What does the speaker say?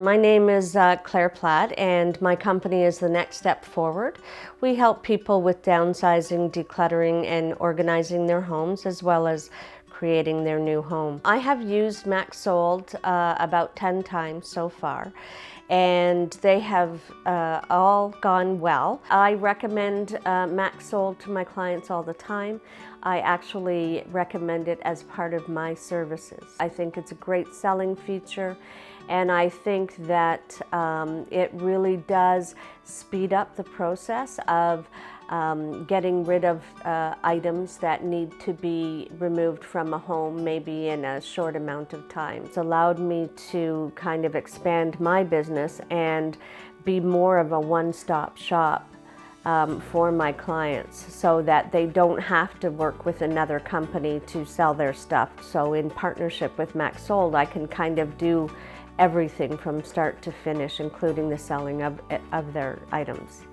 My name is Clare Platt, and my company is The Next Step Forward. We help people with downsizing, decluttering, and organizing their homes, as well as creating their new home. I have used MaxSold about 10 times so far, and they have all gone well. I recommend MaxSold to my clients all the time. I actually recommend it as part of my services. I think it's a great selling feature, and I think that it really does speed up the process of getting rid of items that need to be removed from a home, maybe in a short amount of time. It's allowed me to kind of expand my business and be more of a one-stop shop for my clients, so that they don't have to work with another company to sell their stuff. So in partnership with MaxSold, I can kind of do everything from start to finish, including the selling of their items.